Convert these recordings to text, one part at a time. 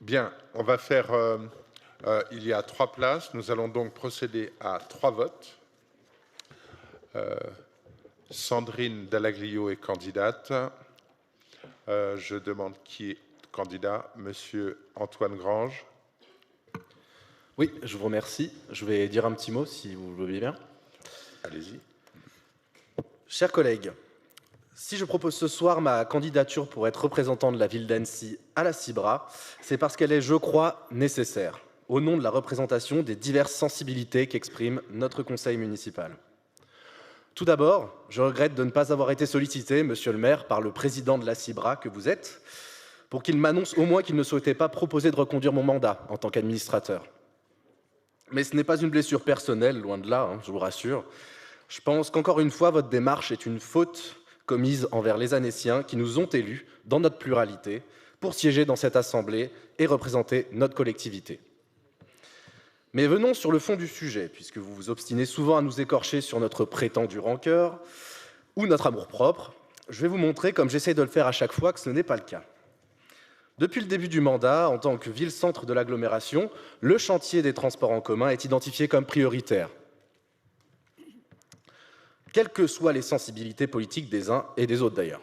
Bien, on va faire, il y a 3 places. Nous allons donc procéder à 3 votes. Sandrine Dallaglio est candidate. Je demande qui est candidat. Monsieur Antoine Grange. Oui, je vous remercie. Je vais dire un petit mot, si vous le voulez bien. Allez-y. Chers collègues, si je propose ce soir ma candidature pour être représentant de la ville d'Annecy à la CIBRA, c'est parce qu'elle est, je crois, nécessaire, au nom de la représentation des diverses sensibilités qu'exprime notre conseil municipal. Tout d'abord, je regrette de ne pas avoir été sollicité, monsieur le maire, par le président de la CIBRA que vous êtes, pour qu'il m'annonce au moins qu'il ne souhaitait pas proposer de reconduire mon mandat en tant qu'administrateur. Mais ce n'est pas une blessure personnelle, loin de là, je vous rassure. Je pense qu'encore une fois, votre démarche est une faute commise envers les Annéciens qui nous ont élus dans notre pluralité pour siéger dans cette assemblée et représenter notre collectivité. Mais venons sur le fond du sujet, puisque vous vous obstinez souvent à nous écorcher sur notre prétendue rancœur ou notre amour-propre. Je vais vous montrer, comme j'essaie de le faire à chaque fois, que ce n'est pas le cas. Depuis le début du mandat, en tant que ville-centre de l'agglomération, le chantier des transports en commun est identifié comme prioritaire, quelles que soient les sensibilités politiques des uns et des autres d'ailleurs.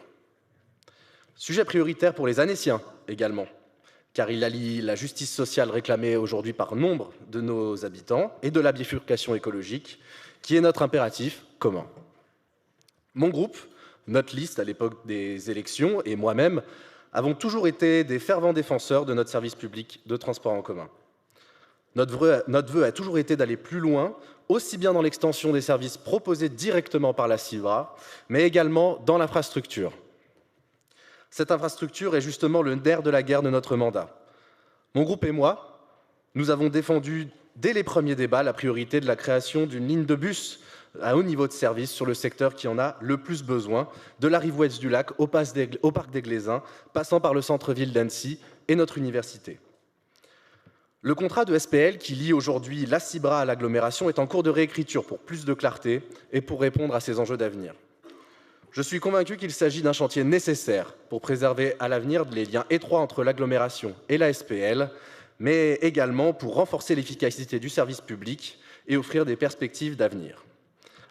Sujet prioritaire pour les Annéciens également, car il allie la justice sociale réclamée aujourd'hui par nombre de nos habitants et de la bifurcation écologique, qui est notre impératif commun. Mon groupe, notre liste à l'époque des élections et moi-même avons toujours été des fervents défenseurs de notre service public de transport en commun. Notre vœu a toujours été d'aller plus loin, aussi bien dans l'extension des services proposés directement par la CIBRA, mais également dans l'infrastructure. Cette infrastructure est justement le nerf de la guerre de notre mandat. Mon groupe et moi, nous avons défendu dès les premiers débats la priorité de la création d'une ligne de bus à haut niveau de service sur le secteur qui en a le plus besoin, de la rive ouest du lac au parc des Glaisins, passant par le centre-ville d'Annecy et notre université. Le contrat de SPL qui lie aujourd'hui la CIBRA à l'agglomération est en cours de réécriture pour plus de clarté et pour répondre à ces enjeux d'avenir. Je suis convaincu qu'il s'agit d'un chantier nécessaire pour préserver à l'avenir les liens étroits entre l'agglomération et la SPL, mais également pour renforcer l'efficacité du service public et offrir des perspectives d'avenir.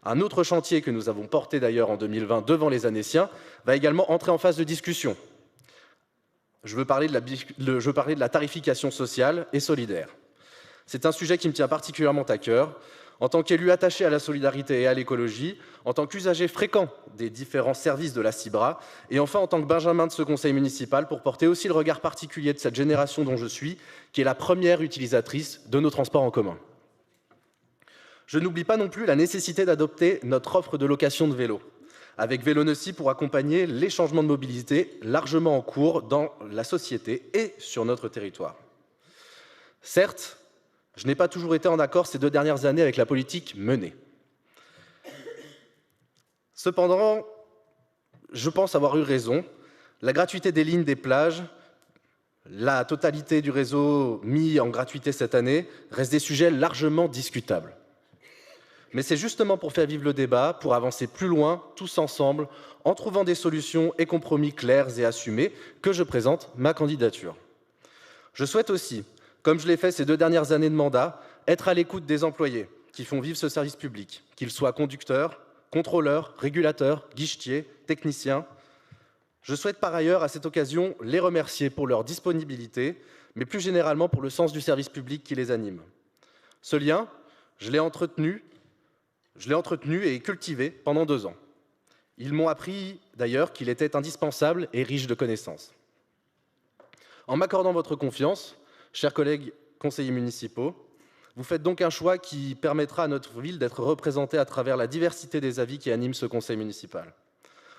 Un autre chantier que nous avons porté d'ailleurs en 2020 devant les Annéciens va également entrer en phase de discussion. Je veux parler de la tarification sociale et solidaire. C'est un sujet qui me tient particulièrement à cœur. En tant qu'élu attaché à la solidarité et à l'écologie, en tant qu'usager fréquent des différents services de la CIBRA, et enfin en tant que benjamin de ce conseil municipal pour porter aussi le regard particulier de cette génération dont je suis, qui est la première utilisatrice de nos transports en commun. Je n'oublie pas non plus la nécessité d'adopter notre offre de location de vélos, avec Vélonocy pour accompagner les changements de mobilité largement en cours dans la société et sur notre territoire. Certes, je n'ai pas toujours été en accord ces 2 dernières années avec la politique menée. Cependant, je pense avoir eu raison. La gratuité des lignes des plages, la totalité du réseau mis en gratuité cette année restent des sujets largement discutables. Mais c'est justement pour faire vivre le débat, pour avancer plus loin, tous ensemble, en trouvant des solutions et compromis clairs et assumés, que je présente ma candidature. Je souhaite aussi, comme je l'ai fait ces 2 dernières années de mandat, être à l'écoute des employés qui font vivre ce service public, qu'ils soient conducteurs, contrôleurs, régulateurs, guichetiers, techniciens. Je souhaite par ailleurs, à cette occasion, les remercier pour leur disponibilité, mais plus généralement pour le sens du service public qui les anime. Ce lien, je l'ai entretenu et cultivé pendant 2 ans. Ils m'ont appris d'ailleurs qu'il était indispensable et riche de connaissances. En m'accordant votre confiance, chers collègues conseillers municipaux, vous faites donc un choix qui permettra à notre ville d'être représentée à travers la diversité des avis qui animent ce conseil municipal.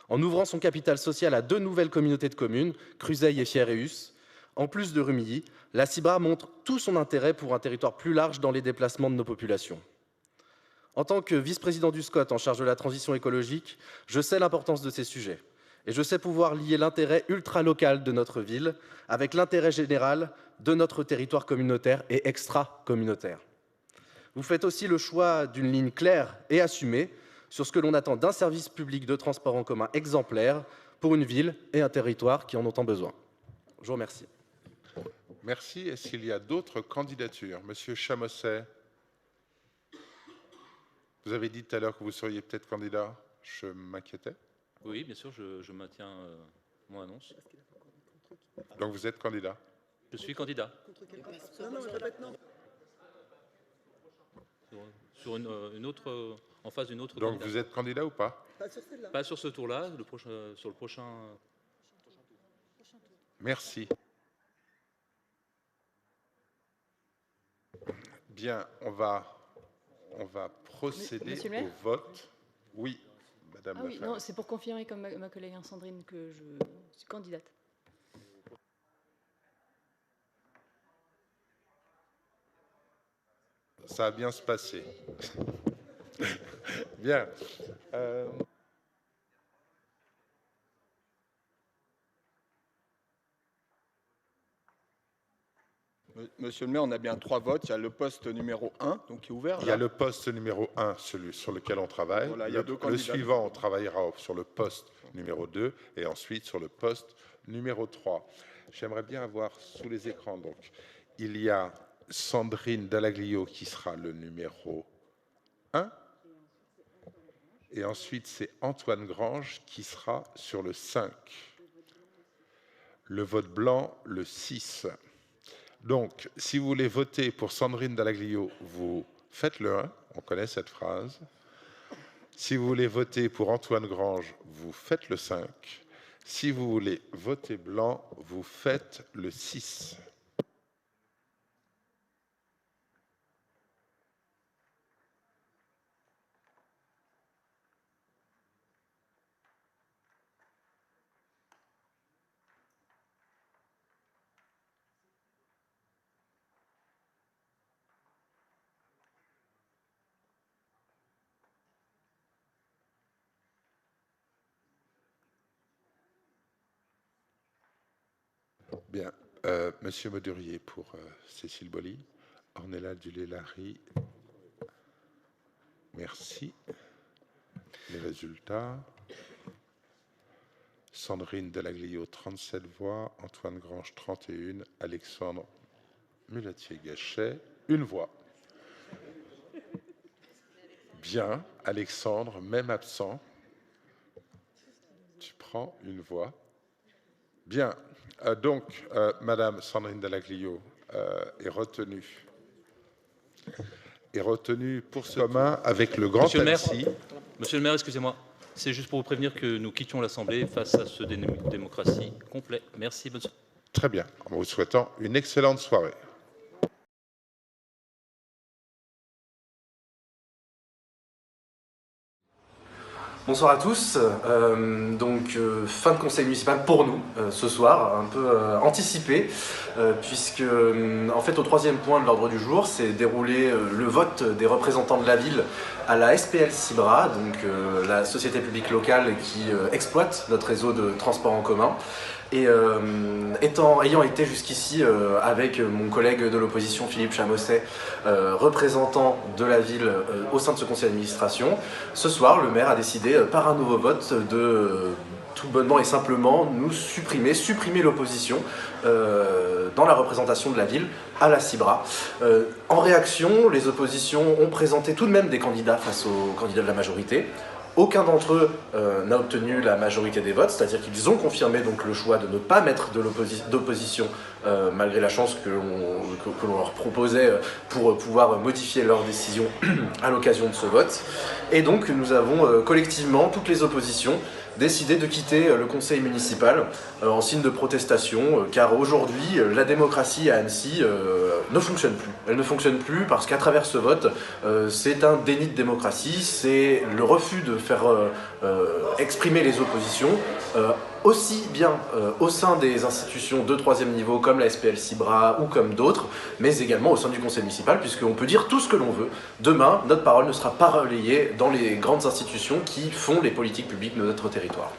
En ouvrant son capital social à 2 nouvelles communautés de communes, Cruseilles et Fierréus, en plus de Rumilly, la CIBRA montre tout son intérêt pour un territoire plus large dans les déplacements de nos populations. En tant que vice-président du SCOT en charge de la transition écologique, je sais l'importance de ces sujets et je sais pouvoir lier l'intérêt ultra-local de notre ville avec l'intérêt général de notre territoire communautaire et extra-communautaire. Vous faites aussi le choix d'une ligne claire et assumée sur ce que l'on attend d'un service public de transport en commun exemplaire pour une ville et un territoire qui en ont tant besoin. Je vous remercie. Merci. Est-ce qu'il y a d'autres candidatures? Monsieur Chamosset, vous avez dit tout à l'heure que vous seriez peut-être candidat. Je m'inquiétais. Oui, bien sûr, je maintiens mon annonce. Donc vous êtes candidat? Je suis candidat. Sur une autre, en face d'une autre Donc candidate. vous êtes candidat ou pas? Pas sur ce tour-là, sur le prochain. Merci. Bien, on va procéder Monsieur le maire au vote. Oui, Madame Ah oui, Lafleur. non, c'est pour confirmer, comme ma collègue Sandrine, que je suis candidate. Ça va bien se passer. Bien. Monsieur le maire, on a bien 3 votes. Il y a le poste numéro 1, donc qui est ouvert. Il y a le poste numéro 1, celui sur lequel on travaille. Voilà, il y a 2 Le candidats. suivant, on travaillera sur le poste numéro 2 et ensuite sur le poste numéro 3. J'aimerais bien avoir sous les écrans, donc, il y a Sandrine Dallaglio qui sera le numéro 1. Et ensuite, c'est Antoine Grange qui sera sur le 5. Le vote blanc, le 6. Donc, si vous voulez voter pour Sandrine Dallaglio, vous faites le 1, on connaît cette phrase. Si vous voulez voter pour Antoine Grange, vous faites le 5. Si vous voulez voter blanc, vous faites le 6. Bien. Monsieur Modurier pour Cécile Boly. Ornella Dulé-Larry. Merci. Les résultats. Sandrine Dallaglio, 37 voix. Antoine Grange, 31. Alexandre Mulatier-Gachet, 1 voix. Bien. Alexandre, même absent. Tu prends 1 voix. Bien. Donc, Madame Sandrine Dallaglio est retenue pour ce commun avec le grand taxi. Monsieur le maire, excusez-moi. C'est juste pour vous prévenir que nous quittions l'Assemblée face à ce démocratie complet. Merci, bonne soirée. Très bien. En vous souhaitant une excellente soirée. Bonsoir à tous. Fin de conseil municipal pour nous ce soir, un peu anticipé, puisque en fait au 3e point de l'ordre du jour s'est déroulé le vote des représentants de la ville à la SPL Cibra, donc la société publique locale qui exploite notre réseau de transport en commun. Et ayant été jusqu'ici avec mon collègue de l'opposition Philippe Chamosset, représentant de la ville au sein de ce conseil d'administration, ce soir le maire a décidé par un nouveau vote de tout bonnement et simplement nous supprimer l'opposition dans la représentation de la ville à la Cibra. En réaction, les oppositions ont présenté tout de même des candidats face aux candidats de la majorité. Aucun d'entre eux n'a obtenu la majorité des votes, c'est-à-dire qu'ils ont confirmé donc le choix de ne pas mettre d'opposition malgré la chance que l'on leur proposait pour pouvoir modifier leur décision à l'occasion de ce vote. Et donc nous avons collectivement, toutes les oppositions, décidé de quitter le conseil municipal en signe de protestation, car aujourd'hui la démocratie à Annecy ne fonctionne plus. Elle ne fonctionne plus parce qu'à travers ce vote, c'est un déni de démocratie, c'est le refus de faire exprimer les oppositions, aussi bien au sein des institutions de 3e niveau comme la SPL Cibra ou comme d'autres, mais également au sein du conseil municipal, puisqu'on peut dire tout ce que l'on veut. Demain, notre parole ne sera pas relayée dans les grandes institutions qui font les politiques publiques de notre territoire.